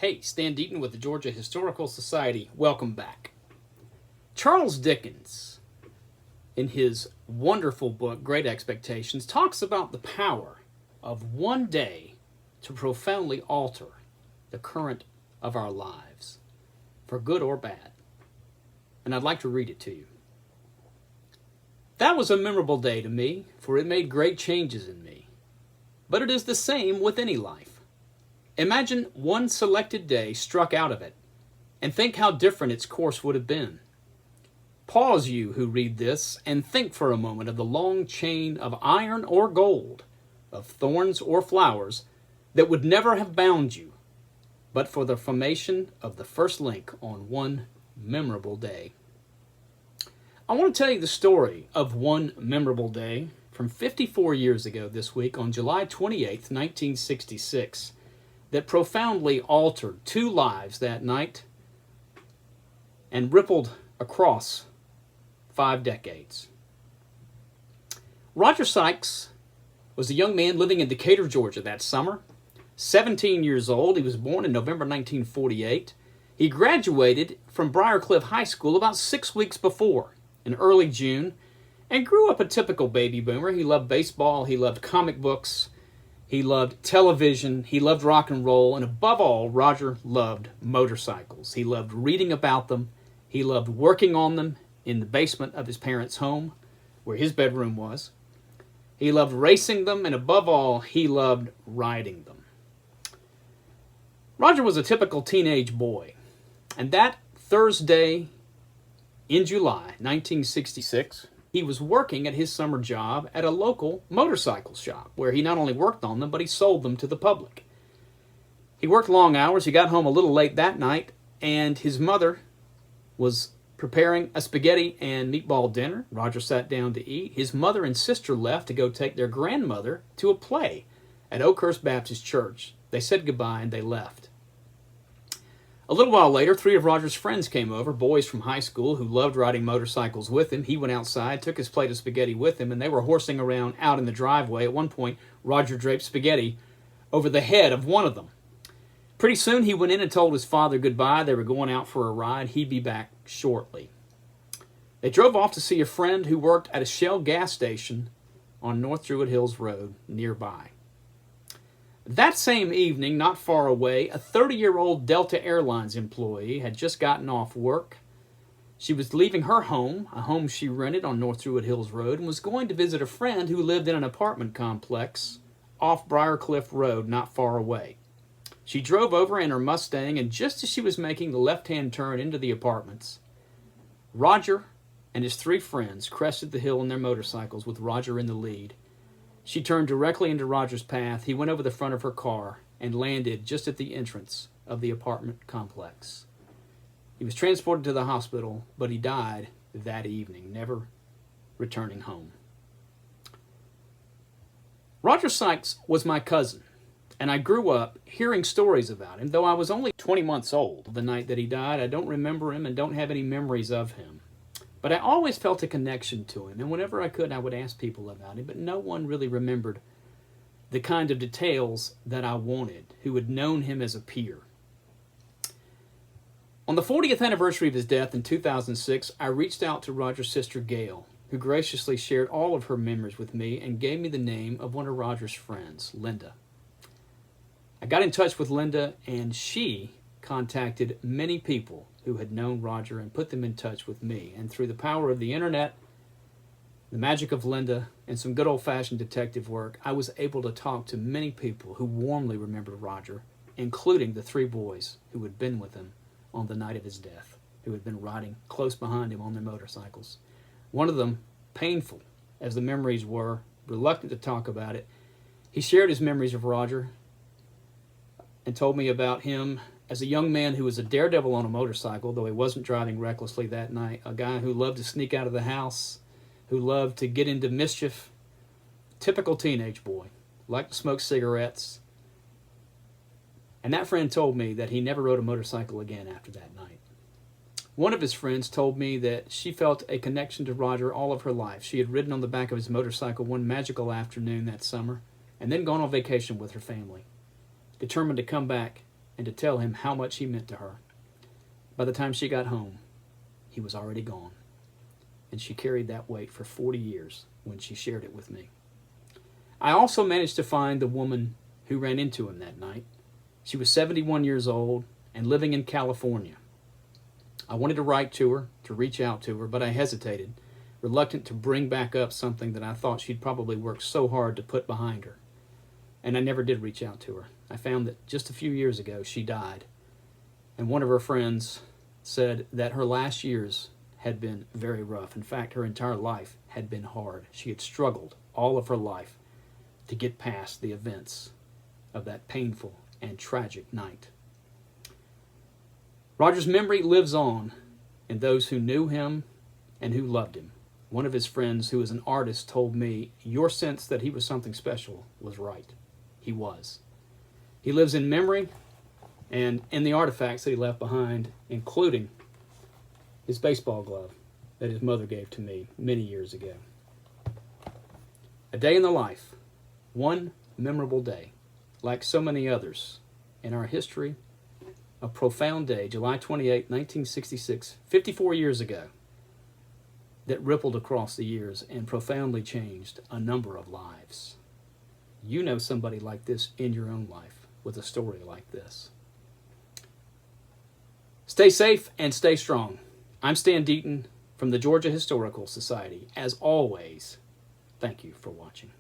Hey, Stan Deaton with the Georgia Historical Society. Welcome back. Charles Dickens, in his wonderful book, Great Expectations, talks about the power of one day to profoundly alter the current of our lives, for good or bad. And I'd like to read it to you. That was a memorable day to me, for it made great changes in me. But it is the same with any life. Imagine one selected day struck out of it, and think how different its course would have been. Pause, you who read this, and think for a moment of the long chain of iron or gold, of thorns or flowers, that would never have bound you, but for the formation of the first link on one memorable day. I want to tell you the story of one memorable day from 54 years ago this week on July 28th, 1966. That profoundly altered two lives that night and rippled across 5 decades. Roger Sykes was a young man living in Decatur, Georgia that summer. 17 years old, he was born in November 1948. He graduated from Briarcliff High School about 6 weeks before, in early June, and grew up a typical baby boomer. He loved baseball, he loved comic books, he loved television, he loved rock and roll, and above all, Roger loved motorcycles. He loved reading about them. He loved working on them in the basement of his parents' home, where his bedroom was. He loved racing them, and above all, he loved riding them. Roger was a typical teenage boy, and that Thursday in July 1966, he was working at his summer job at a local motorcycle shop where he not only worked on them, but he sold them to the public. He worked long hours. He got home a little late that night, and his mother was preparing a spaghetti and meatball dinner. Roger sat down to eat. His mother and sister left to go take their grandmother to a play at Oakhurst Baptist Church. They said goodbye and they left. A little while later, 3 of Roger's friends came over, boys from high school who loved riding motorcycles with him. He went outside, took his plate of spaghetti with him, and they were horsing around out in the driveway. At one point, Roger draped spaghetti over the head of one of them. Pretty soon, he went in and told his father goodbye. They were going out for a ride. He'd be back shortly. They drove off to see a friend who worked at a Shell gas station on North Druid Hills Road nearby. That same evening, not far away, a 30-year-old Delta Airlines employee had just gotten off work. She was leaving her home, a home she rented on North Druid Hills Road, and was going to visit a friend who lived in an apartment complex off Briarcliff Road not far away. She drove over in her Mustang, and just as she was making the left-hand turn into the apartments, Roger and his 3 friends crested the hill on their motorcycles with Roger in the lead. She turned directly into Roger's path. He went over the front of her car and landed just at the entrance of the apartment complex. He was transported to the hospital, but he died that evening, never returning home. Roger Sykes was my cousin, and I grew up hearing stories about him. Though I was only 20 months old the night that he died, I don't remember him and don't have any memories of him. But I always felt a connection to him, and whenever I could, I would ask people about him, but no one really remembered the kind of details that I wanted, who had known him as a peer. On the 40th anniversary of his death in 2006, I reached out to Roger's sister Gail, who graciously shared all of her memories with me and gave me the name of one of Roger's friends, Linda. I got in touch with Linda, and she contacted many people who had known Roger and put them in touch with me. And through the power of the internet, the magic of Linda, and some good old-fashioned detective work, I was able to talk to many people who warmly remembered Roger, including the 3 boys who had been with him on the night of his death, who had been riding close behind him on their motorcycles. One of them, painful as the memories were, reluctant to talk about it, he shared his memories of Roger and told me about him as a young man who was a daredevil on a motorcycle, though he wasn't driving recklessly that night, a guy who loved to sneak out of the house, who loved to get into mischief, typical teenage boy, liked to smoke cigarettes. And that friend told me that he never rode a motorcycle again after that night. One of his friends told me that she felt a connection to Roger all of her life. She had ridden on the back of his motorcycle one magical afternoon that summer, and then gone on vacation with her family, determined to come back and to tell him how much he meant to her. By the time she got home, he was already gone, and she carried that weight for 40 years when she shared it with me. I also managed to find the woman who ran into him that night. She was 71 years old and living in California. I wanted to write to her, to reach out to her, but I hesitated, reluctant to bring back up something that I thought she'd probably worked so hard to put behind her. And I never did reach out to her. I found that just a few years ago she died, and one of her friends said that her last years had been very rough. In fact, her entire life had been hard. She had struggled all of her life to get past the events of that painful and tragic night. Roger's memory lives on in those who knew him and who loved him. One of his friends, who is an artist, told me, "Your sense that he was something special was right." He was. He lives in memory and in the artifacts that he left behind, including his baseball glove that his mother gave to me many years ago. A day in the life, one memorable day, like so many others in our history, a profound day, July 28, 1966, 54 years ago, that rippled across the years and profoundly changed a number of lives. You know somebody like this in your own life with a story like this. Stay safe and stay strong. I'm Stan Deaton from the Georgia Historical Society. As always, thank you for watching.